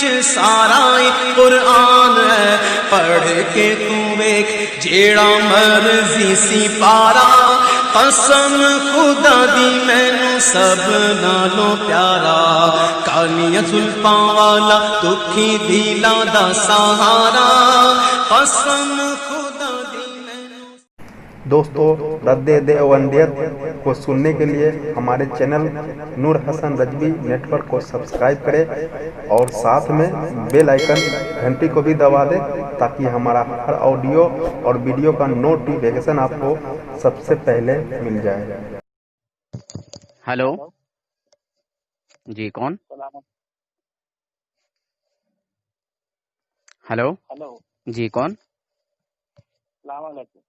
وچ سارا قرآن ہے، پڑھ کے تو ویکھ جیڑا مرضی سی پارا، قسم خدا دی مینوں سب نالوں پیارا، کالیاں زلفاں والا دکھی دلاں دا سہارا، قسم خدا دی مینوں۔ دوستو، رد دیوبندیت کو سننے کے لیے ہمارے چینل نور حسن رجوی نیٹ ورک کو سبسکرائب کریں اور ساتھ میں بیل آئیکن گھنٹی کو بھی دبا دیں تاکہ ہمارا ہر آڈیو اور ویڈیو کا نوٹیفیکیشن آپ کو سب سے پہلے مل جائے۔ ہلو جی، کون؟ ہلو ہلو، جی، کون؟ السلام علیکم۔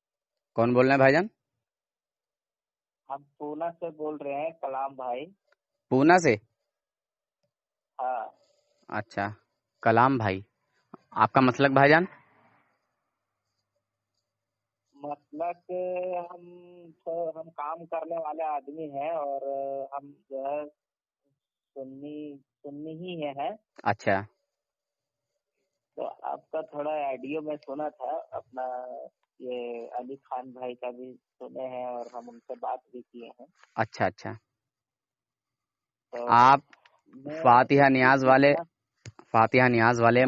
کون بول رہے ہیں بھائی جان؟ ہم پونا سے بول رہے ہیں، کلام بھائی۔ پونا سے؟ ہاں، اچھا، کلام بھائی، آپ کا مسلک بھائی جان؟ مسلک ہم کام کرنے والے آدمی ہیں اور ہم جو ہے سنی ہی ہیں۔ اچھا، تو آپ کا تھوڑا آڈیو میں سنا تھا، اپنا یہ علی خان بھائی کا بھی سنے ہیں اور ہم ان سے بات بھی کیے ہیں۔ اچھا اچھا، تو آپ میں فاتحہ نیاز والے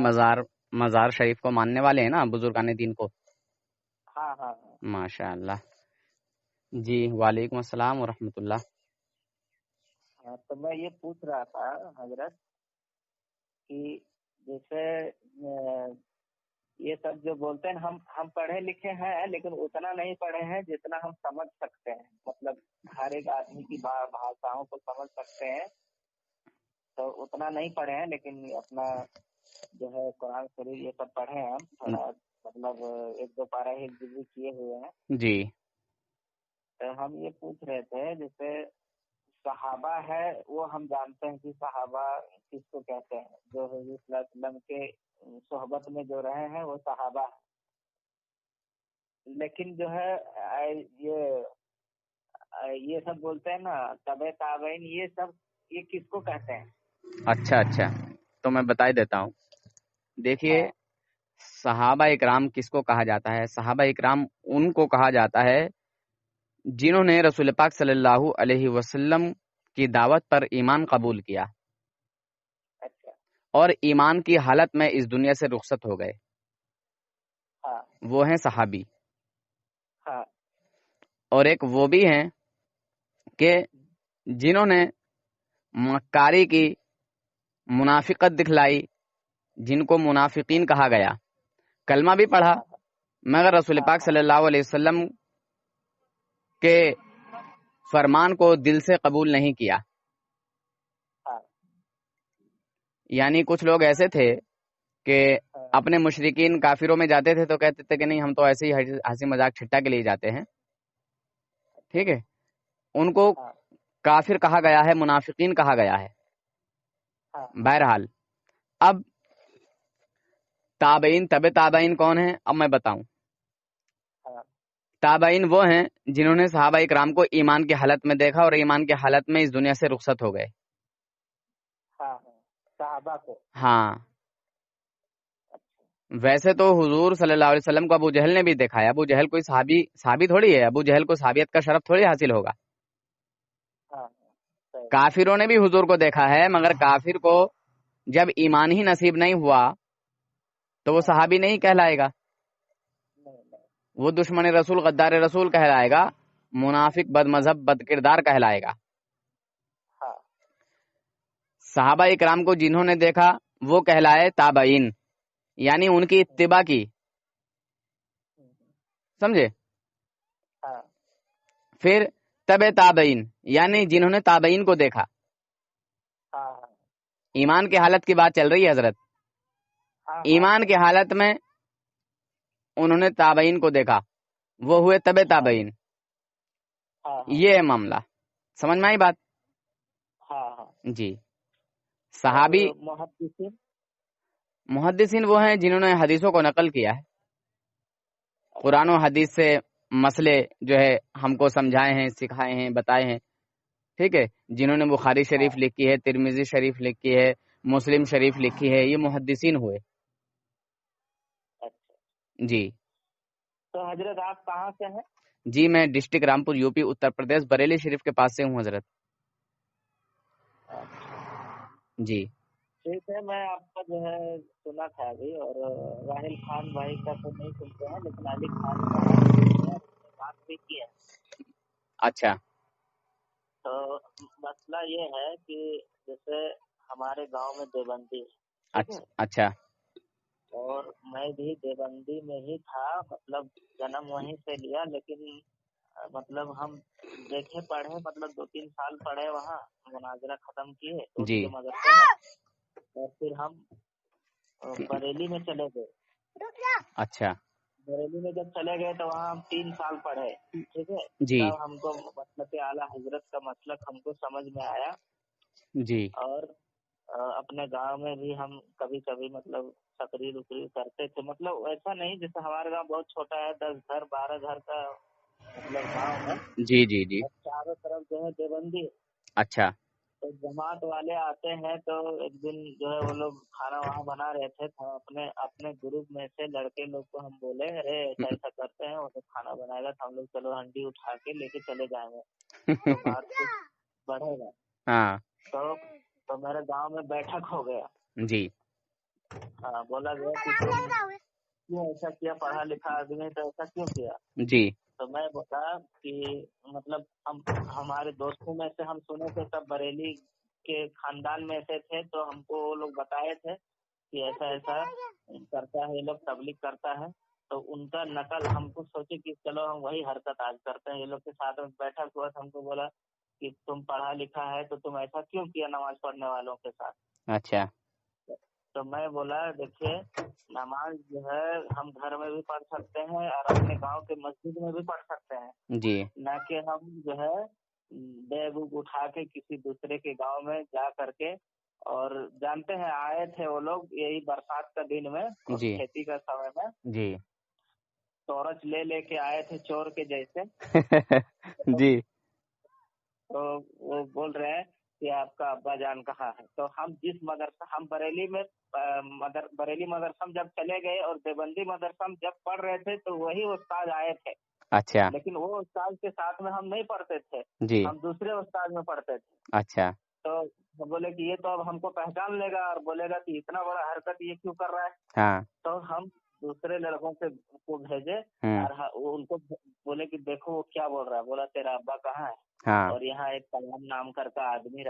مزار شریف کو ماننے والے ہیں نا، بزرگان دین کو؟ ہاں ہاں ہاں، ماشاء اللہ جی، وعلیکم السلام ورحمۃ اللہ۔ ہاں، تو میں یہ پوچھ رہا تھا حضرت کہ جیسے یہ سب جو بولتے ہیں، ہم پڑھے لکھے ہیں لیکن اتنا نہیں پڑھے ہیں جتنا ہم سمجھ سکتے ہیں، مطلب ہر ایک آدمی کی بھاشاؤں کو سمجھ سکتے ہیں، تو اتنا نہیں پڑھے ہیں، لیکن اپنا جو ہے قرآن شریف یہ سب پڑھے ہیں، ہم تھوڑا مطلب ایک دو پارہ حفظ بھی کیے ہوئے ہیں۔ جی، تو ہم یہ پوچھ رہے تھے، جیسے صحابہ ہے وہ ہم جانتے ہیں کہ صحابہ کس کو کہتے ہیں، جو حضور صلی اللہ علیہ وسلم کے صحبت میں جو رہے ہیں وہ صحابہ ہیں، لیکن جو ہے یہ سب بولتے ہیں نا تبع تابعین، یہ کس کو کہتے ہیں؟ اچھا اچھا، تو میں بتا دیتا ہوں۔ دیکھیے، ہاں، صحابہ اکرام کس کو کہا جاتا ہے؟ صحابہ اکرام ان کو کہا جاتا ہے جنہوں نے رسول پاک صلی اللہ علیہ وسلم کی دعوت پر ایمان قبول کیا اچھا، اور ایمان کی حالت میں اس دنیا سے رخصت ہو گئے، ہاں وہ ہیں صحابی۔ ہاں، اور ایک وہ بھی ہیں کہ جنہوں نے مکاری کی، منافقت دکھلائی، جن کو منافقین کہا گیا، کلمہ بھی پڑھا مگر رسول پاک صلی اللہ علیہ وسلم کے فرمان کو دل سے قبول نہیں کیا۔ ہاں، یعنی کچھ لوگ ایسے تھے کہ اپنے مشرکین کافروں میں جاتے تھے تو کہتے تھے کہ نہیں، ہم تو ایسے ہی ہنسی مذاق چھٹا کے لیے جاتے ہیں، ٹھیک ہے، ان کو کافر کہا گیا ہے، منافقین کہا گیا ہے۔ بہرحال اب تابعین، تبع تابعین کون ہیں؟ اب میں بتاؤں۔ تابعین وہ ہیں جنہوں نے صحابہ اکرام کو ایمان کی حالت میں دیکھا اور ایمان کی حالت میں اس دنیا سے رخصت ہو گئے۔ صحابہ کو، ہاں، ویسے تو حضور صلی اللہ علیہ وسلم کو ابو جہل نے بھی دیکھا ہے۔ ابو جہل کوئی صحابی تھوڑی ہے، ابو جہل کو صحابیت کا شرف تھوڑی حاصل ہوگا۔ کافروں نے بھی حضور کو دیکھا ہے، مگر کافر کو جب ایمان ہی نصیب نہیں ہوا تو وہ صحابی نہیں کہلائے گا، وہ دشمن رسول، غدار رسول کہلائے گا، منافق، بد مذہب، بد کردار کہلائے گا۔ صحابہ اکرام کو جنہوں نے دیکھا وہ کہلائے تابعین، یعنی ان کی اتباع کی، سمجھے؟ پھر تبع تابعین، یعنی جنہوں نے تابعین کو دیکھا۔ ایمان کی حالت کی بات چل رہی ہے حضرت، ایمان کی حالت میں انہوں نے تابعین کو دیکھا، وہ ہوئے تبع تابعین۔ یہ ہے معاملہ، سمجھ میں آئی بات؟ جی، صحابی محدثین وہ ہیں جنہوں نے حدیثوں کو نقل کیا ہے، قرآن و حدیث سے مسئلے جو ہے ہم کو سمجھائے ہیں، سکھائے ہیں، بتائے ہیں، ٹھیک ہے، جنہوں نے بخاری شریف لکھی ہے، ترمذی شریف لکھی ہے، مسلم شریف لکھی ہے، یہ محدثین ہوئے. اچھا جی تو حضرت آپ کہاں سے ہیں؟ جی میں district Rampur U P Uttar Pradesh Bareilly شریف کے پاس سے ہوں حضرت. جی ٹھیک ہے، میں آپ کا جو ہے سنا تھا ابھی، اور راہل خان بھائی کا تو نہیں سنتے ہیں، لیکن علی خان کا بات بھی کی ہے. اچھا تو مسئلہ یہ ہے کہ جیسے ہمارے گاؤں میں دیوبندی ہے، ٹھیک ہے، اچھا اور میں بھی دیوبندی میں ہی تھا، مطلب جنم وہیں سے لیا، لیکن مطلب ہم دیکھے پڑھے، مطلب 2-3 سال پڑھے وہاں، مناظرہ ختم کیے تو ان جی کے مدرسے میں، اور پھر ہم بریلی میں چلے گئے. اچھا بریلی میں جب چلے گئے تو وہاں ہم 3 سال پڑھے، ٹھیک ہے. جی تب ہم کو مسلک اعلیٰ حضرت کا مسلک ہم کو سمجھ میں آیا، جی اور اپنے گاؤں میں بھی ہم کبھی کبھی مطلب تقریر وقریر کرتے تھے. مطلب ایسا نہیں جیسے ہمارے گاؤں بہت چھوٹا ہے، 10 گھر 12 گھر کا مطلب گاؤں ہے، جی جی جی اور چاروں طرف جو ہے دیوبندی ہے. اچھا تو جماعت والے آتے ہیں تو ایک دن جو ہے وہ لوگ کھانا وہاں بنا رہے تھے، تو اپنے گروپ میں سے لڑکے لوگ کو ہم بولے ارے ایسا ایسا کرتے ہیں، وہ لوگ کھانا بنائے گا تو ہم لوگ چلو ہنڈی اٹھا کے لے کے چلے جائیں گے تو بات کچھ بڑھے گا. ہاں تو میرے گاؤں میں بیٹھک ہو گیا. جی بولا گیا کہ تم کیوں ایسا کیا، پڑھا لکھا آدمی تو ایسا کیوں کیا. جی تو میں بتا کہ مطلب ہمارے دوستوں میں سے ہم سنے تھے سب بریلی کے خاندان میں سے تھے، تو ہم کو وہ لوگ بتائے تھے کہ ایسا ایسا کرتا ہے یہ لوگ، تبلیغ کرتا ہے. تو ان کا نقل ہم کو سوچے کہ چلو ہم وہی حرکت آج کرتے ہیں. یہ لوگ کے ساتھ میں بیٹھا ہوا تھا، ہم کو بولا کہ تم پڑھا لکھا ہے تو تم ایسا کیوں کیا نماز پڑھنے والوں کے ساتھ. اچھا تو میں بولا دیکھیے نماز جو ہے ہم گھر میں بھی پڑھ سکتے ہیں اور اپنے گاؤں کے مسجد میں بھی پڑھ سکتے ہیں، جی نہ کہ ہم جو ہے بیگ اٹھا کے کسی دوسرے کے گاؤں میں جا کر کے. اور جانتے ہیں آئے تھے وہ لوگ یہی برسات کا دن میں اور جی کھیتی کا سمے میں، جی ٹورچ لے کے آئے تھے چور کے جیسے. جی تو وہ بول رہے ہیں کہ آپ کا ابا جان کہاں ہے. تو ہم جس مدرسہ ہم بریلی مدرسہ جب چلے گئے اور دیوبندی مدرسہ جب پڑھ رہے تھے تو وہی استاد آئے تھے، اچھا لیکن وہ استاد کے ساتھ میں ہم نہیں پڑھتے تھے، جی ہم دوسرے استاد میں پڑھتے تھے. اچھا تو وہ بولے کہ یہ تو اب ہم کو پہچان لے گا اور بولے گا کہ اتنا بڑا حرکت یہ کیوں کر رہا ہے. ہاں تو ہم دوسرے لڑکوں کو بھیجے اور ان کو بولے کہ دیکھو وہ کیا بول رہا ہے. بولا تیرا ابا کہاں ہے، ہاں اور یہاں ایک کلام نام کر کا آدمی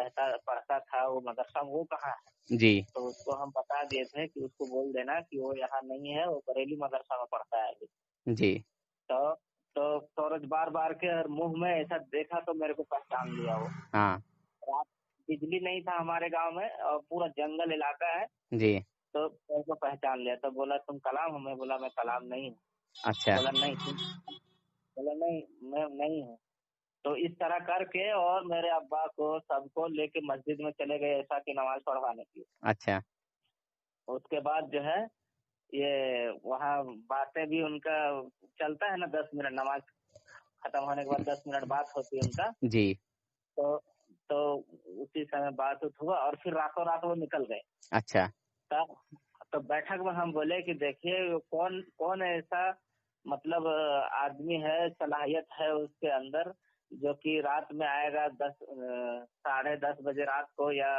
پڑھتا تھا وہ مدرسہ، وہ کہاں ہے. جی تو اس کو ہم بتا دیے تھے کہ اس کو بول دینا کہ وہ یہاں نہیں ہے، وہ بریلی مدرسہ میں پڑھتا ہے ابھی. جی تو سورج بار بار کے منہ میں ایسا دیکھا تو میرے کو پہچان لیا. وہ ہاں رات بجلی نہیں تھا ہمارے گاؤں میں اور پورا جنگل علاقہ ہے، جی تو میرے کو پہچان لیا. تو بولا تم کلام ہو؟ میں بولا میں کلام نہیں ہوں. اچھا بولا نہیں میں نہیں ہوں. تو اس طرح کر کے اور میرے ابا کو سب کو لے کے مسجد میں چلے گئے ایسا کہ نماز پڑھوانے کی. اچھا اس کے بعد جو ہے یہ وہاں باتیں بھی ان کا چلتا ہے نا، 10 منٹ نماز ختم ہونے کے بعد 10 منٹ بات ہوتی ہے ان کا. جی تو اسی سمے بات ہوا اور پھر راتوں رات وہ نکل گئے. اچھا تو بیٹھک میں ہم بولے کہ دیکھیے کون ایسا مطلب آدمی ہے، صلاحیت ہے اس کے اندر، جو کہ رات میں آئے گا 10:30 بجے رات کو یا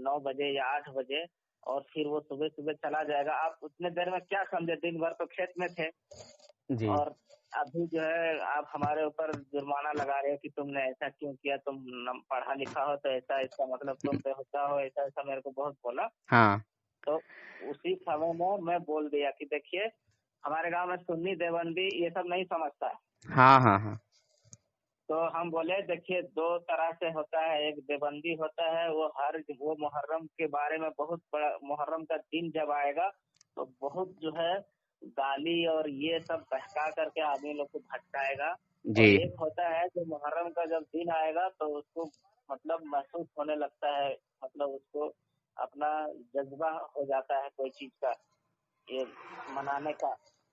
9 بجے یا 8 بجے، اور پھر وہ صبح چلا جائے گا. آپ اتنے دیر میں کیا سمجھے، دن بھر تو کھیت میں تھے، جی اور ابھی جو ہے آپ ہمارے اوپر جرمانہ لگا رہے کہ تم نے ایسا کیوں کیا، تم پڑھا لکھا ہو تو ایسا اس کا مطلب تم بے ہوتا ہو، ایسا میرے کو بہت بولا. ہاں تو اسی سمے میں بول دیا کہ دیکھیے ہمارے گاؤں میں سنی دیوبندی یہ سب نہیں سمجھتا ہے. ہاں ہاں ہاں تو ہم بولے دیکھیے 2 طرح سے ہوتا ہے، ایک دیوبندی ہوتا ہے وہ محرم کے بارے میں بہت بڑا، محرم کا دن جب آئے گا تو بہت جو ہے گالی اور یہ سب بہکا کر کے آدمی لوگ کو بھٹکائے گا. جی اور ایک ہوتا ہے جو محرم کا جب دن آئے گا تو اس کو مطلب محسوس ہونے لگتا ہے، مطلب اس کو اپنا جذبہ ہو جاتا ہے کوئی چیز کا یہ منانے کا.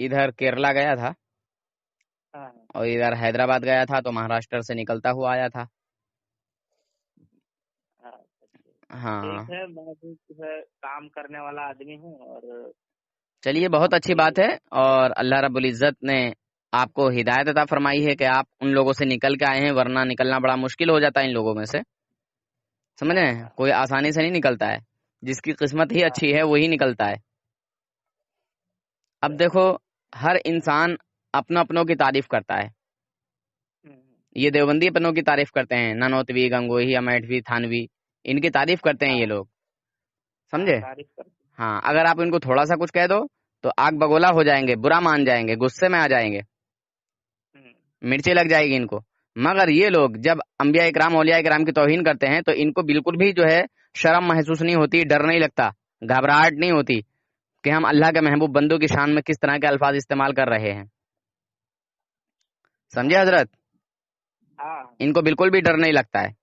ادھر کیرلا گیا تھا ہاں اور ادھر حیدرآباد گیا تھا تو مہاراشٹر سے نکلتا ہوا آیا تھا. ہاں. ہاں ٹھیک ہے، میں بھی جو ہے کام کرنے والا آدمی ہوں، اور چلیے بہت آپ اچھی کو بات ہے. اور اللہ رب العزت نے آپ کو ہدایت عطا فرمائی ہے کہ آپ ان لوگوں سے نکل کے آئے ہیں، ورنہ نکلنا بڑا مشکل ہو جاتا ہے ان لوگوں میں سے. سمجھ رہے ہیں؟ کوئی آسانی سے نہیں نکلتا ہے، جس کی قسمت ہی اچھی ہے وہی نکلتا ہے. اب دیکھو، ہر انسان اپنا اپنوں کی تعریف کرتا ہے. یہ دیوبندی اپنوں کی تعریف کرتے ہیں، ننوتوی، گنگوہی، امیٹھوی، تھانوی، ان کی تعریف کرتے ہیں یہ لوگ. سمجھے؟ تعریف کرتے ہاں، اگر آپ ان کو تھوڑا سا کچھ کہہ دو تو آگ بگولا ہو جائیں گے، برا مان جائیں گے، غصے میں آ جائیں گے، مرچی لگ جائے گی ان کو. مگر یہ لوگ جب انبیاء اکرام، اولیاء اکرام کی توہین کرتے ہیں تو ان کو بالکل بھی جو ہے شرم محسوس نہیں ہوتی، ڈر نہیں لگتا، گھبراہٹ نہیں ہوتی کہ ہم اللہ کے محبوب بندوں کی شان میں کس طرح کے الفاظ استعمال کر رہے ہیں. سمجھے حضرت؟ ہاں ان کو بالکل بھی ڈر نہیں لگتا ہے.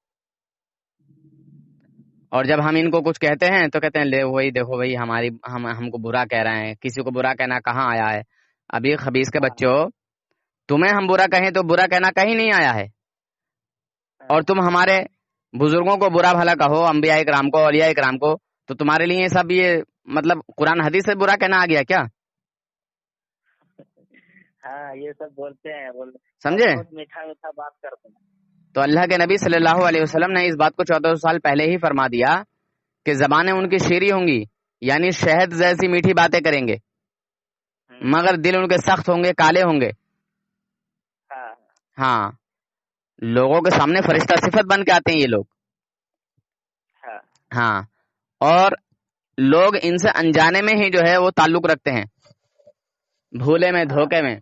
اور جب ہم ان کو کچھ کہتے ہیں تو کہتے ہیں لے وہی دیکھو بھائی ہم کو برا کہہ رہے ہیں. کسی کو برا کہنا کہاں آیا ہے؟ ابھی خبیث کے بچوں، تمہیں ہم برا کہیں تو برا کہنا کہیں نہیں آیا ہے. اور تم ہمارے بزرگوں کو برا بھلا کہو، انبیاء کرام کو، اولیاء کرام کو، تو تمہارے لیے یہ سب یہ مطلب قرآن حدیث سے برا کہنا آ گیا کیا؟ ہاں، یہ سب بولتے ہیں، سمجھے؟ بہت میٹھا میٹھا بات کرتے ہیں. تو اللہ کے نبی صلی اللہ علیہ وسلم نے اس بات کو 1400 سال پہلے ہی فرما دیا کہ زبانیں ان کی شیریں ہوں گی، یعنی شہد جیسی میٹھی باتیں کریں گے، مگر دل ان کے سخت ہوں گے، کالے ہوں گے. ہاں، لوگوں کے سامنے فرشتہ صفت بن کے آتے ہیں یہ لوگ. ہاں، اور لوگ ان سے انجانے میں ہی جو ہے وہ تعلق رکھتے ہیں، بھولے میں، دھوکے میں.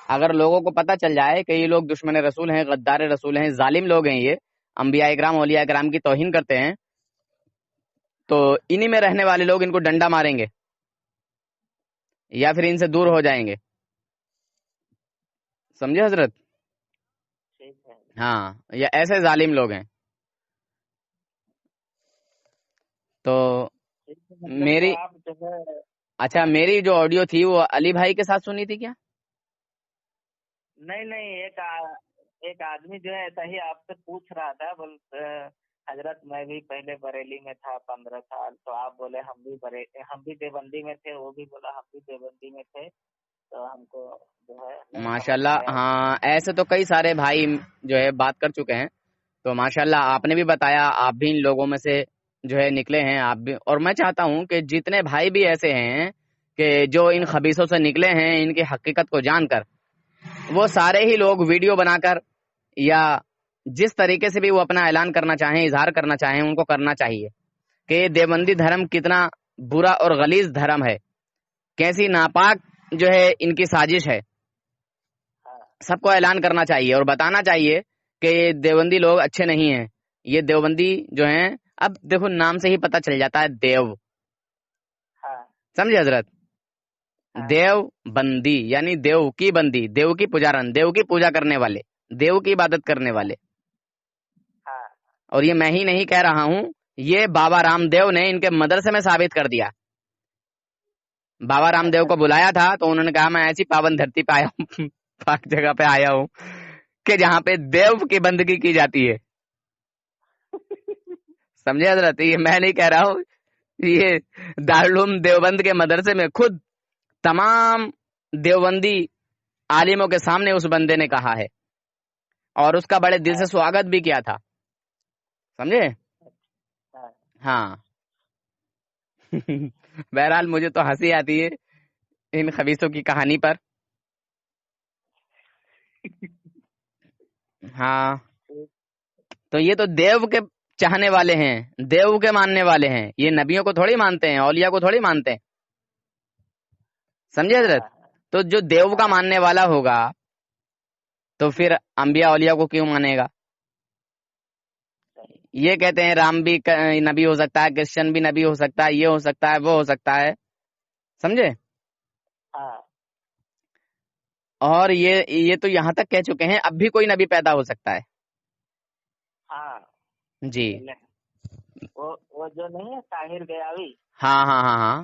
اگر لوگوں کو پتہ چل جائے کہ یہ لوگ دشمن رسول ہیں، غدار رسول ہیں، ظالم لوگ ہیں، یہ انبیاء اکرام، اولیاء اکرام کی توہین کرتے ہیں، تو انہی میں رہنے والے لوگ ان کو ڈنڈا ماریں گے یا پھر ان سے دور ہو جائیں گے. سمجھے حضرت؟ ہاں، یہ ایسے ظالم لوگ ہیں. تو میری آپ جو ہے اچھا، میری جو آڈیو تھی وہ علی بھائی کے ساتھ سنی تھی کیا؟ نہیں، ایک آدمی جو ہے ایسا ہی آپ سے پوچھ رہا تھا، حضرت میں بھی پہلے بریلی میں تھا 15 سال، تو آپ بولے ہم بھی دیوبندی میں تھے، وہ بھی بولا ہم بھی دیوبندی میں تھے، تو ہم کو جو ہے نہیں ماشاء سمجھ اللہ. میں آیا. ہاں، ایسے تو کئی سارے بھائی جو ہے بات کر چکے ہیں. تو ماشاء اللہ آپ نے بھی بتایا، آپ بھی ان لوگوں میں سے جو ہے نکلے ہیں آپ بھی. اور میں چاہتا ہوں کہ جتنے بھائی بھی ایسے ہیں کہ جو ان خبیثوں سے نکلے ہیں، ان کی حقیقت کو جان کر، وہ سارے ہی لوگ ویڈیو بنا کر یا جس طریقے سے بھی وہ اپنا اعلان کرنا چاہیں، اظہار کرنا چاہیں، ان کو کرنا چاہیے کہ یہ دیوبندی دھرم کتنا برا اور غلیظ دھرم ہے، کیسی ناپاک جو ہے ان کی سازش ہے. سب کو اعلان کرنا چاہیے اور بتانا چاہیے کہ یہ دیوبندی لوگ اچھے نہیں ہیں. یہ دیوبندی جو ہیں، اب دیکھو نام سے ہی پتہ چل جاتا ہے دیو. سمجھے حضرت؟ دیو بندی یعنی دیو کی بندی، دیو کی پجارن، دیو کی پوجا کرنے والے، دیو کی عبادت کرنے والے. اور یہ میں ہی نہیں کہہ رہا ہوں، یہ بابا رام دیو نے ان کے مدرسے میں ثابت کر دیا. بابا رام دیو کو بلایا تھا تو انہوں نے کہا میں ایسی پاون دھرتی پہ آیا ہوں، پاک جگہ پہ آیا ہوں کہ جہاں پہ دیو کی بندگی کی جاتی ہے. سمجھے حضرت؟ یہ میں نہیں کہہ رہا ہوں، یہ دارالعلوم دیوبند کے مدرسے میں خود تمام دیوبندی عالموں کے سامنے اس بندے نے کہا ہے اور اس کا بڑے دل سے سواگت بھی کیا تھا. سمجھے؟ ہاں. بہرحال مجھے تو ہنسی آتی ہے ان خبیثوں کی کہانی پر. ہاں، تو یہ تو دیو کے چاہنے والے ہیں، دیو کے ماننے والے ہیں، یہ نبیوں کو تھوڑی مانتے ہیں، اولیاء کو تھوڑی مانتے ہیں. سمجھے حضرت؟ تو جو دیو کا ماننے والا ہوگا تو پھر انبیاء اولیاء کو کیوں مانے گا؟ یہ کہتے ہیں رام بھی نبی ہو سکتا ہے، کرسچن بھی نبی ہو سکتا ہے، یہ ہو سکتا ہے، وہ ہو سکتا ہے. سمجھے؟ اور یہ تو یہاں تک کہہ چکے ہیں اب بھی کوئی نبی پیدا ہو سکتا ہے. جی. وہ جو نہیں ہے طاہر گیاوی، ہاں ہاں ہاں ہاں.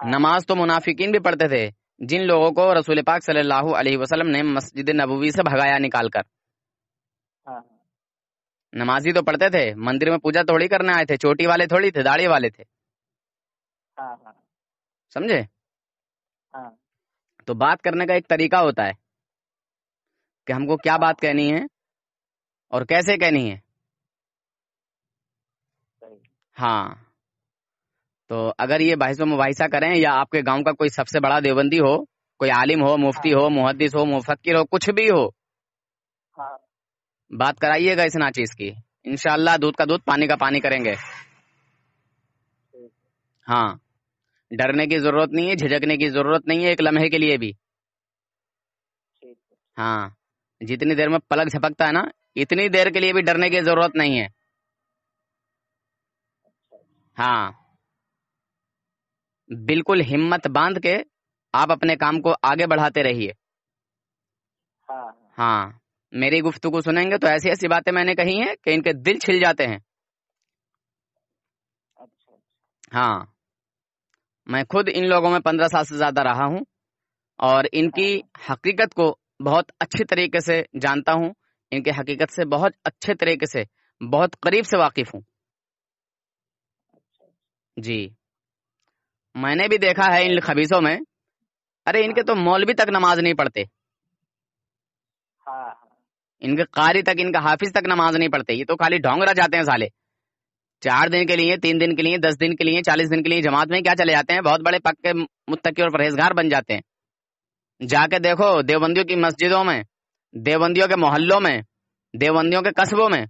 نماز تو منافقین بھی پڑھتے تھے، جن لوگوں کو رسول پاک صلی اللہ علیہ وسلم نے مسجد نبوی سے بھگایا نکال کر. ہاں نمازی تو پڑھتے تھے، مندر میں پوجا تھوڑی کرنے آئے تھے، چوٹی والے تھوڑی تھے، داڑھی والے تھے. ہاں ہاں سمجھے؟ ہاں تو بات کرنے کا ایک طریقہ ہوتا ہے کہ ہم کو کیا بات کہنی ہے اور کیسے کہنی ہے. صحیح. ہاں، تو اگر یہ بحث و مباحثہ کریں یا آپ کے گاؤں کا کوئی سب سے بڑا دیوبندی ہو، کوئی عالم ہو، مفتی ہو، محدث ہو، مفکر ہو، کچھ بھی ہو، ہاں بات کرائیے گا اس ناچیز کی، انشاءاللہ دودھ کا دودھ پانی کا پانی کریں گے. ٹھیک ہاں، ڈرنے کی ضرورت نہیں ہے، جھجکنے کی ضرورت نہیں ہے ایک لمحے کے لیے بھی. ٹھیک ہے. ہاں، جتنی دیر میں پلک جھپکتا ہے نا، اتنی دیر کے لیے بھی ڈرنے کی ضرورت نہیں ہے. ہاں، بالکل ہمت باندھ کے آپ اپنے کام کو آگے بڑھاتے رہیے. ہاں ہاں، میری گفتگو سنیں گے تو ایسی ایسی باتیں میں نے کہی ہیں کہ ان کے دل چھل جاتے ہیں. اچھا. ہاں، میں خود ان لوگوں میں 15 سال سے زیادہ رہا ہوں اور ان کی حقیقت کو بہت اچھی طریقے سے جانتا ہوں، ان کی حقیقت سے بہت اچھے طریقے سے بہت قریب سے واقف ہوں. جی، میں نے بھی دیکھا ہے ان خبیثوں میں، ارے ان کے تو مولوی تک نماز نہیں پڑھتے، ہاں ان کے قاری تک، ان کا حافظ تک نماز نہیں پڑھتے. یہ تو خالی ڈھونگ رچاتے ہیں سالے. 4 دن کے لیے، 3 دن کے لیے، 10 دن کے لیے، 40 دن کے لیے جماعت میں کیا چلے جاتے ہیں، بہت بڑے پکے متقی اور پرہیزگار بن جاتے ہیں. جا کے دیکھو دیوبندیوں کی مسجدوں میں، دیوبندیوں کے محلوں میں، دیوبندیوں کے قصبوں میں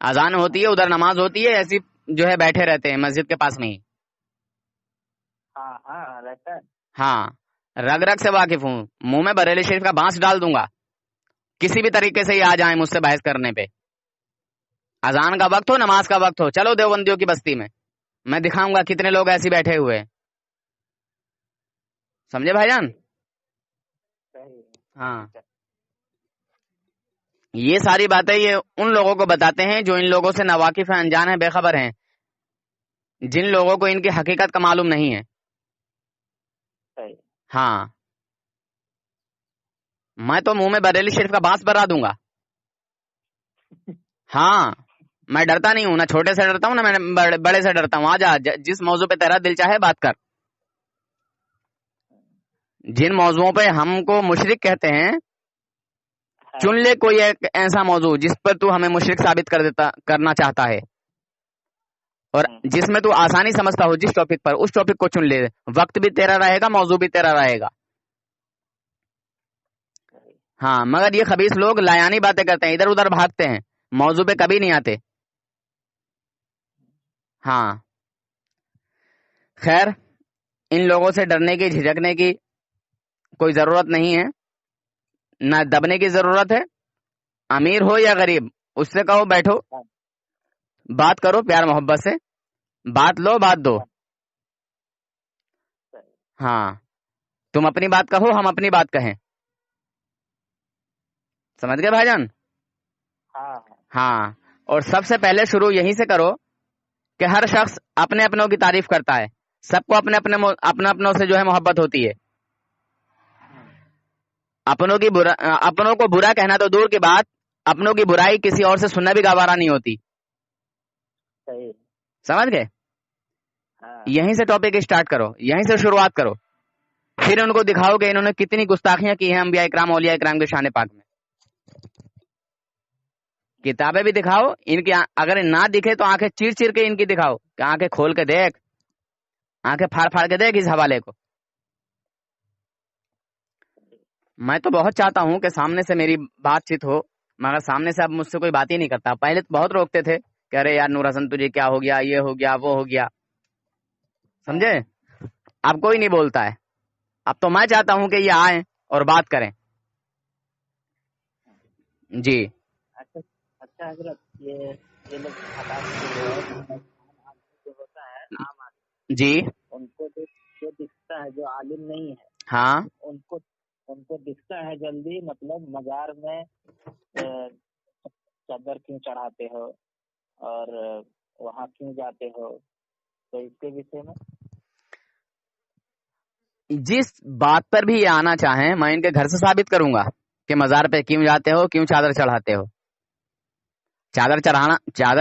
اذان ہوتی ہے، ادھر نماز ہوتی ہے، ایسی جو ہے بیٹھے رہتے ہیں مسجد کے پاس میں ہی. ہاں ہاں رہتا ہے. ہاں، رگ رگ سے واقف ہوں، منہ میں بریلی شریف کا بانس ڈال دوں گا کسی بھی طریقے سے یہ آ جائیں مجھ سے بحث کرنے پہ. اذان کا وقت ہو، نماز کا وقت ہو، چلو دیوبندیوں کی بستی میں دکھاؤں گا کتنے لوگ ایسے بیٹھے ہوئے ہیں. سمجھے بھائی جان؟ صحیح. ہاں، یہ ساری باتیں یہ ان لوگوں کو بتاتے ہیں جو ان لوگوں سے ناواقف ہیں، انجان ہیں، بے خبر ہیں، جن لوگوں کو ان کی حقیقت کا معلوم نہیں ہے. صحیح. ہاں، میں تو منہ میں بریلی شریف کا بانس بھرا دوں گا. ہاں، میں ڈرتا نہیں ہوں، نہ چھوٹے سے ڈرتا ہوں، نہ میں بڑے سے ڈرتا ہوں. آ جا، جس موضوع پہ تیرا دل چاہے بات کر. جن موضوعوں پہ ہم کو مشرک کہتے ہیں، چن لے کوئی ایک ایسا موضوع جس پر تو ہمیں مشرک ثابت کرنا چاہتا ہے، اور جس میں تو آسانی سمجھتا ہو، جس ٹاپک پر، اس ٹاپک کو چن لے. وقت بھی تیرا رہے گا، موضوع بھی تیرا رہے گا. ہاں، مگر یہ خبیث لوگ لایانی باتیں کرتے ہیں، ادھر ادھر بھاگتے ہیں، موضوع پہ کبھی نہیں آتے. ہاں، خیر، ان لوگوں سے ڈرنے کی، جھجکنے کی کوئی ضرورت نہیں ہے، نہ دبنے کی ضرورت ہے. امیر ہو یا غریب، اس سے کہو بیٹھو، بات کرو پیار محبت سے، بات لو، بات دو. ہاں، تم اپنی بات کہو، ہم اپنی بات کہیں. سمجھ گئے بھائی جان؟ ہاں، اور سب سے پہلے شروع یہیں سے کرو کہ ہر شخص اپنے اپنوں کی تعریف کرتا ہے، سب کو اپنے اپنوں سے جو ہے محبت ہوتی ہے. اپنوں کو برا کہنا تو دور کی بات، اپنوں کی برائی کسی اور سے سننا بھی گوارا نہیں ہوتی. صحیح. سمجھ گئے؟ یہیں سے ٹاپک اسٹارٹ کرو، یہیں سے شروعات کرو، پھر ان کو دکھاؤ کہ انہوں نے کتنی گستاخیاں کی ہیں انبیاء اکرام، اولیاء اکرام کے شان پاک میں. کتابیں بھی دکھاؤ ان کی، اگر نہ دکھے تو آنکھیں چیر چیر کے ان کی دکھاؤ کہ آنکھیں کھول کے دیکھ، آنکھیں پھاڑ پھاڑ کے دیکھ اس حوالے کو. میں تو بہت چاہتا ہوں کہ سامنے سے میری بات چیت ہو، مگر سامنے سے اب مجھ سے کوئی بات ہی نہیں کرتا. پہلے تو بہت روکتے تھے کہ ارے یار نور حسن تجھے کیا ہو گیا، یہ ہو گیا، وہ ہو گیا. سمجھے؟ اب کوئی نہیں بولتا ہے. اب تو میں چاہتا ہوں کہ یہ آئیں اور بات کریں. جی. اچھا حضرت، یہ لوگ جو ہوتا ہے عام آدمی، جی. ان کو جو دکھتا ہے، جو عالم نہیں ہے، ہاں، ان کو دکھتا ہے جلدی، مطلب مزار میں چادر کیوں چڑھاتے ہو اور وہاں کیوں جاتے ہو، تو اس کے وشے میں جس بات پر بھی یہ آنا چاہیں میں ان کے گھر سے ثابت کروں گا کہ مزار پہ کیوں جاتے ہو، کیوں چادر چڑھاتے ہو۔ چادر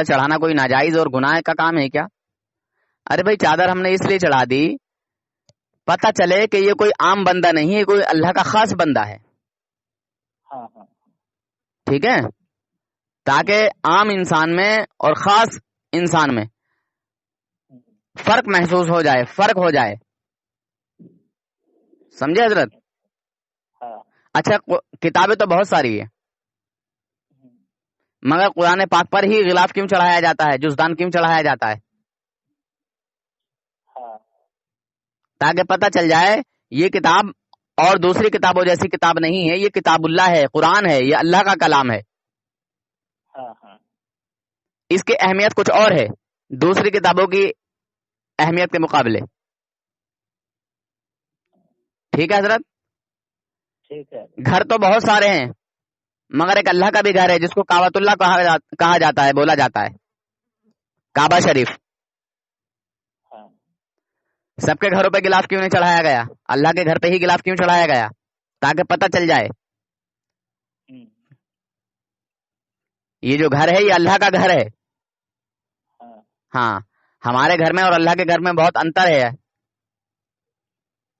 چڑھانا کوئی ناجائز اور گناہ کا کام ہے کیا؟ ارے بھائی چادر ہم نے اس لیے چڑھا دی پتہ چلے کہ یہ کوئی عام بندہ نہیں ہے، کوئی اللہ کا خاص بندہ ہے، ہاں ہاں ٹھیک ہے، تاکہ عام انسان میں اور خاص انسان میں فرق محسوس ہو جائے، فرق ہو جائے، سمجھے حضرت؟ ہاں اچھا کتابیں تو بہت ساری ہے، مگر قرآن پاک پر ہی غلاف کیوں چڑھایا جاتا ہے، جزدان کیوں چڑھایا جاتا ہے؟ ہاں تاکہ پتہ چل جائے یہ کتاب اور دوسری کتابوں جیسی کتاب نہیں ہے، یہ کتاب اللہ ہے، قرآن ہے، یہ اللہ کا کلام ہے، ہاں ہاں اس کی اہمیت کچھ اور ہے دوسری کتابوں کی اہمیت کے مقابلے، ٹھیک ہے حضرت؟ ٹھیک ہے گھر تو بہت سارے ہیں مگر ایک اللہ کا بھی گھر ہے جس کو کعبۃ اللہ کہا جاتا ہے، بولا جاتا ہے، کعبہ شریف۔ ہاں سب کے گھروں پہ غلاف کیوں نہیں چڑھایا گیا؟ اللہ کے گھر پہ ہی غلاف کیوں چڑھایا گیا؟ تاکہ پتہ چل جائے یہ جو گھر ہے یہ اللہ کا گھر ہے۔ ہاں ہاں ہمارے گھر میں اور اللہ کے گھر میں بہت انتر ہے،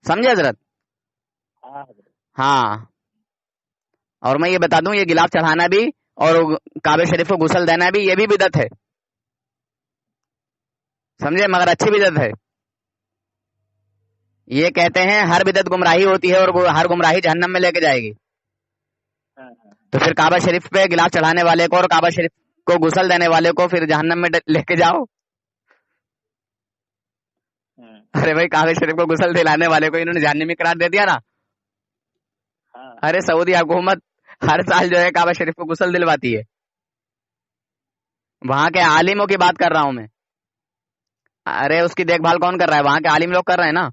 سمجھے حضرت؟ ہاں ہاں اور میں یہ بتا دوں یہ غلاف چڑھانا بھی اور کعبہ شریف کو غسل دینا بھی یہ بھی بدعت ہے، سمجھے؟ مگر اچھی بدعت ہے۔ یہ کہتے ہیں ہر بدعت گمراہی ہوتی ہے اور وہ ہر گمراہی جہنم میں لے کے جائے گی، ہاں تو پھر کعبہ شریف پہ غلاف چڑھانے والے کو اور کعبہ شریف کو غسل دینے والے کو پھر جہنم میں لے کے جاؤ۔ ہاں ارے بھائی کعبہ شریف کو غسل دلانے والے کو انہوں نے جہنمی قرار دے دیا نا۔ ہاں ارے سعودی حکومت ہر سال جو ہے کعبہ شریف کو غسل دلواتی ہے، وہاں کے عالموں کی بات کر رہا ہوں میں۔ ارے اس کی دیکھ بھال کون کر رہا ہے؟ وہاں کے عالم لوگ کر رہے ہیں نا،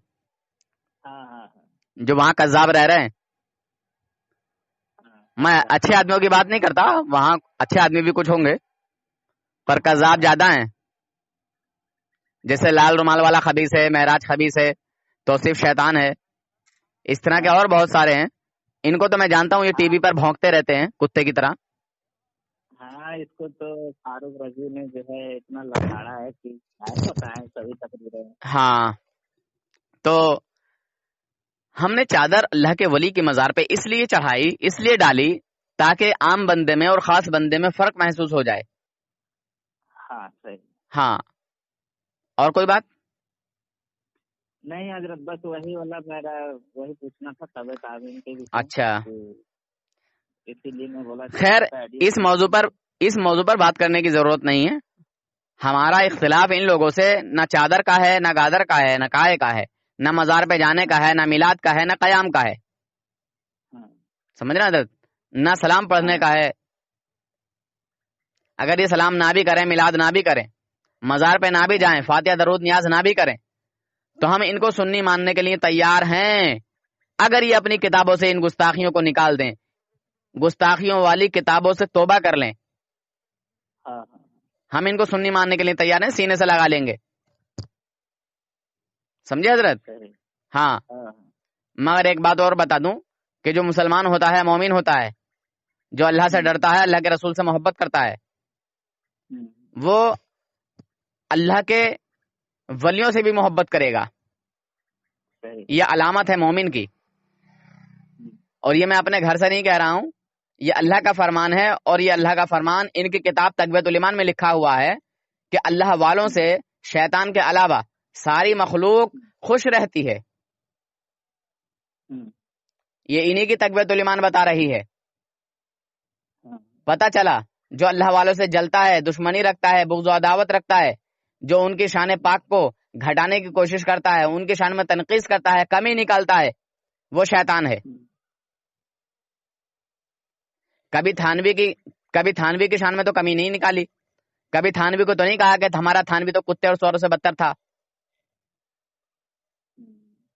ہاں ہاں جو وہاں قذاب رہ رہے ہیں۔ میں اچھے آدمیوں کی بات نہیں کرتا، وہاں اچھے آدمی بھی کچھ ہوں گے پر قذاب زیادہ ہیں، جیسے لال رومال والا خبیث ہے، معراج خبیث ہے، توصیف شیطان ہے، اس طرح کے اور بہت سارے ہیں۔ ان کو تو میں جانتا ہوں، یہ ٹی وی پر بھونکتے رہتے ہیں کتے کی طرح۔ ہاں اس کو تو فاروق رضوی نے جو ہے اتنا لڑاڑا ہے کہ کیا بتائیں سبھی تقریریں۔ ہاں تو ہم نے چادر اللہ کے ولی کی مزار پہ اس لیے چڑھائی، اس لیے ڈالی تاکہ عام بندے میں اور خاص بندے میں فرق محسوس ہو جائے۔ ہاں صحیح۔ ہاں اور کوئی بات؟ نہیں حضرت بس وہی والا میرا وہی پوچھنا تھا طبع تعظیم کے بھی، اچھا اسی لیے میں بولا خیر اس موضوع پر بات کرنے کی ضرورت نہیں ہے۔ ہمارا اختلاف ان لوگوں سے نہ چادر کا ہے، نہ گادر کا ہے، نہ کائے کا ہے، نہ مزار پہ جانے کا ہے، نہ میلاد کا ہے، نہ قیام کا ہے، سمجھ رہے حضرت؟ نہ سلام پڑھنے کا ہے۔ اگر یہ سلام نہ بھی کریں، میلاد نہ بھی کریں، مزار پہ نہ بھی جائیں، فاتحہ درود نیاز نہ بھی کریں، تو ہم ان کو سنی ماننے کے لیے تیار ہیں اگر یہ اپنی کتابوں سے ان گستاخیوں کو نکال دیں، گستاخیوں والی کتابوں سے توبہ کر لیں، ہم ان کو سنی ماننے کے لیے تیار ہیں، سینے سے لگا لیں گے، سمجھے حضرت؟ ہاں مگر ایک بات اور بتا دوں کہ جو مسلمان ہوتا ہے، مومن ہوتا ہے، جو اللہ سے ڈرتا ہے، اللہ کے رسول سے محبت کرتا ہے، وہ اللہ کے ولیوں سے بھی محبت کرے گا، یہ علامت ہے مومن کی۔ اور یہ میں اپنے گھر سے نہیں کہہ رہا ہوں، یہ اللہ کا فرمان ہے، اور یہ اللہ کا فرمان ان کی کتاب تقویۃ الایمان میں لکھا ہوا ہے کہ اللہ والوں سے شیطان کے علاوہ ساری مخلوق خوش رہتی ہے۔ یہ انہی کی تقویۃ الایمان بتا رہی ہے۔ پتہ چلا جو اللہ والوں سے جلتا ہے، دشمنی رکھتا ہے، بغض و عداوت رکھتا ہے، جو ان کی شان پاک کو گھٹانے کی کوشش کرتا ہے، ان کی شان میں تنقیص کرتا ہے، کمی نکالتا ہے، وہ شیطان ہے۔ کبھی تھانوی کی شان میں تو کمی نہیں نکالی، کبھی تھانوی کو تو نہیں کہا کہ ہمارا تھانوی تو کتے اور سوروں سے بدتر تھا،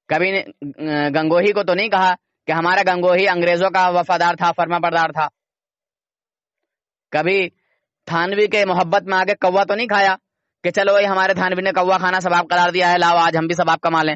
کبھی گنگوہی کو تو نہیں کہا کہ ہمارا گنگوہی انگریزوں کا وفادار تھا، فرما بردار تھا، کبھی تھانوی کے محبت میں آگے کوا تو نہیں کھایا کہ چلو بھائی ہمارے تھانوی نے کوا کھانا ثواب قرار دیا ہے، لاؤ آج ہم بھی ثواب کما لیں۔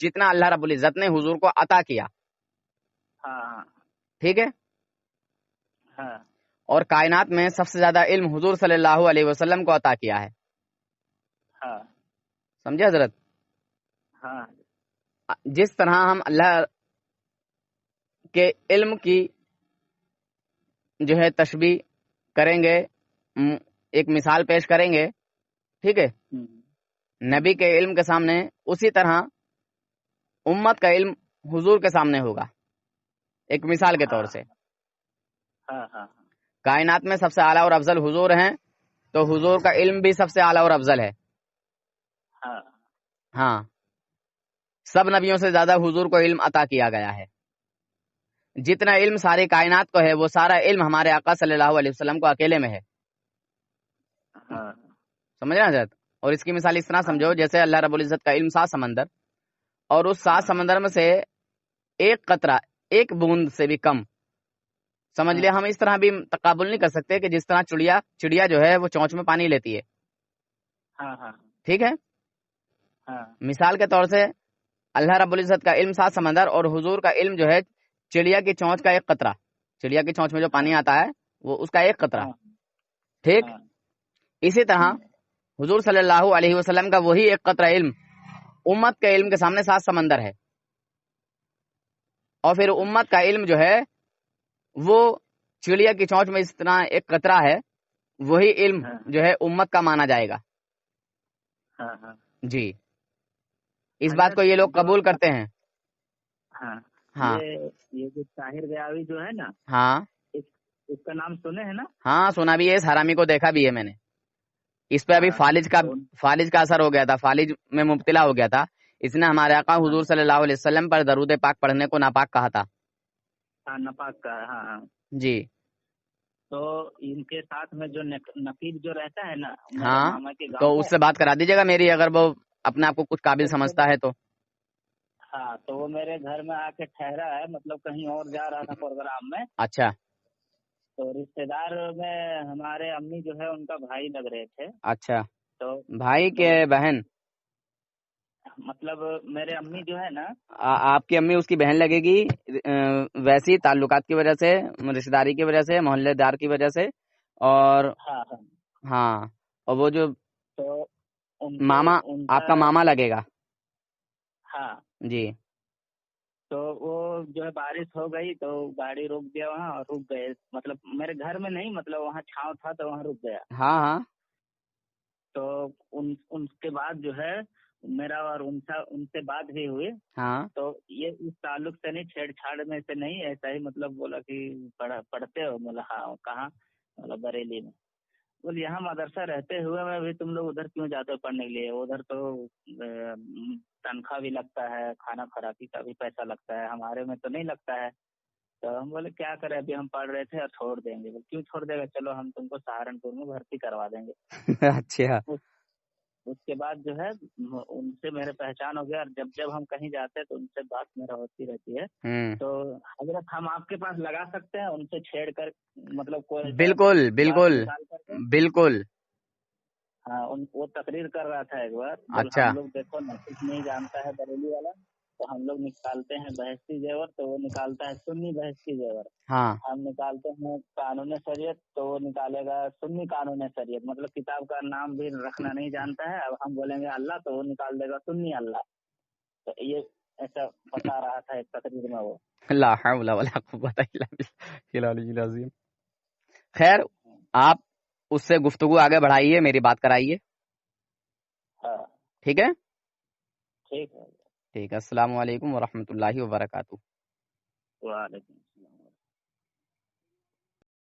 جتنا اللہ رب العزت نے حضور کو عطا کیا. ہاں ٹھیک ہے. ہاں اور کائنات میں سب سے زیادہ علم حضور صلی اللہ علیہ وسلم کو عطا کیا ہے. ہاں سمجھے حضرت؟ ہاں جس طرح ہم اللہ کے علم کی جو ہے تشبیہ کریں گے، ایک مثال پیش کریں گے، ٹھیک ہے، نبی کے علم کے سامنے، اسی طرح امت کا علم حضور کے سامنے ہوگا ایک مثال کے طور سے. ہاں ہاں کائنات میں سب سے اعلیٰ اور افضل حضور ہیں، تو حضور کا علم بھی سب سے اعلیٰ اور افضل ہے. ہاں ہاں، سب نبیوں سے زیادہ حضور کو علم عطا کیا گیا ہے. جتنا علم ساری کائنات کو ہے وہ سارا علم ہمارے آقا صلی اللہ علیہ وسلم کو اکیلے میں ہے. ہاں سمجھ رہے ہیں حضرت؟ اور اس کی مثال اس طرح سمجھو جیسے اللہ رب العزت کا علم 7 سمندر، اور اس 7 سمندر میں سے ایک قطرہ، ایک بوند سے بھی کم. سمجھ لیا، ہم اس طرح بھی تقابل نہیں کر سکتے کہ جس طرح چڑیا جو ہے وہ چونچ میں پانی لیتی ہے. ہاں ہاں ٹھیک ہے. ہاں مثال کے طور سے اللہ رب العزت کا علم 7 سمندر، اور حضور کا علم جو ہے چڑیا کی چونچ کا ایک قطرہ. چڑیا کی چونچ میں جو پانی آتا ہے وہ اس کا ایک قطرہ. ٹھیک. اسی طرح حضور صلی اللہ علیہ وسلم کا وہی ایک قطرہ علم امت کے علم کے سامنے 7 سمندر ہے. اور پھر امت کا علم جو ہے وہ چڑیا کی چونچ میں اس طرح ایک قطرہ ہے، وہی علم جو ہے امت کا مانا جائے گا. ہاں جی، اس بات کو یہ لوگ قبول کرتے ہیں. ہاں ہاں یہ جو طاہر غیاوی جو ہے نا، ہاں اس کا نام سنے ہیں نا؟ ہاں سنا بھی ہے، اس حرامی کو دیکھا بھی ہے میں نے. اس پہ ابھی فالج کا اثر ہو گیا تھا، فالج میں مبتلا ہو گیا تھا. اس نے ہمارے آقا حضور صلی اللہ علیہ وسلم پر درود پاک پڑھنے کو ناپاک کہا تھا. ناپاک کا. ہاں جی. تو ان کے ساتھ میں جو نقیب جو رہتا ہے نا میرے ہاں، ماما کے تو گاؤں اس سے بات کرا دیجیے گا میری، اگر وہ اپنے آپ کو کچھ قابل سمجھتا ہے تو. ہاں تو وہ میرے گھر میں آ کے ٹھہرا ہے، مطلب کہیں اور جا رہا تھا پروگرام میں. اچھا. تو رشتے دار میں ہمارے امی جو ہے ان کا بھائی لگ رہے تھے. اچھا، تو بھائی کے بہن؟ مطلب میرے امی جو ہے نا، آپ کی امی اس کی بہن لگے گی، ویسی تعلقات کی وجہ سے، رشتے داری کی وجہ سے، محلے دار کی وجہ سے. اور ہاں ہاں، اور وہ جو تو ماما، آپ کا ماما لگے گا. ہاں جی. تو وہ جو ہے بارش ہو گئی تو گاڑی روک دیا وہاں اور رک گئے. مطلب میرے گھر میں نہیں، مطلب وہاں چھاؤں تھا تو وہاں رک گیا. ہاں ہاں. تو ان کے بعد جو ہے میرا اور ان سے بات بھی ہوئی. ہاں. تو یہ اس تعلق سے نہیں، چھیڑ چھاڑ میں سے نہیں، ایسا ہی مطلب بولا کہ پڑھتے ہو؟ بولا ہاں. کہاں؟ بولا بریلی میں. بول یہاں مدرسہ رہتے ہوئے میں بھی تم لوگ ادھر کیوں جاتے ہو پڑھنے کے لیے؟ ادھر تو تنخواہ بھی لگتا ہے، کھانا خوراکی کا بھی پیسہ لگتا ہے، ہمارے میں تو نہیں لگتا ہے. تو ہم بولے کیا کریں، ابھی ہم پڑھ رہے تھے اور چھوڑ دیں گے. کیوں چھوڑ دے گا؟ چلو ہم تم کو سہارنپور میں بھرتی کروا دیں گے. اچھا. اس کے بعد جو ہے ان سے میرے پہچان ہو گیا، اور جب ہم کہیں جاتے ہیں تو ان سے بات میرا ہوتی رہتی ہے. تو حضرت ہم آپ کے پاس لگا سکتے ہیں ان سے چھیڑ کر، مطلب کوئی بالکل بالکل بالکل. ہاں وہ تقریر کر رہا تھا ایک بار. اچھا. ہم لوگ دیکھو نہ کچھ نہیں جانتا ہے بریلی والا، تو ہم لوگ نکالتے ہیں بحثی زیور، تو وہ نکالتا ہے سنی بحثی زیور. ہاں. ہم نکالتے ہیں قانون شریعت، تو وہ نکالے گا سنی قانون شریعت. مطلب کتاب کا نام بھی رکھنا نہیں جانتا ہے. اب ہم بولیں گے اللہ، تو وہ نکال دے گا سنی اللہ. تو یہ ایسا بتا رہا تھا ایک تقریر میں وہ. لا حول ولا قوت الا باللہ العلی العظیم. خیر، آپ اس سے گفتگو آگے بڑھائیے، میری بات کرائیے. ہاں ٹھیک ہے. ٹھیک ہے. ٹھیک ہے. السلام علیکم ورحمۃ اللہ وبرکاتہ. وعلیکم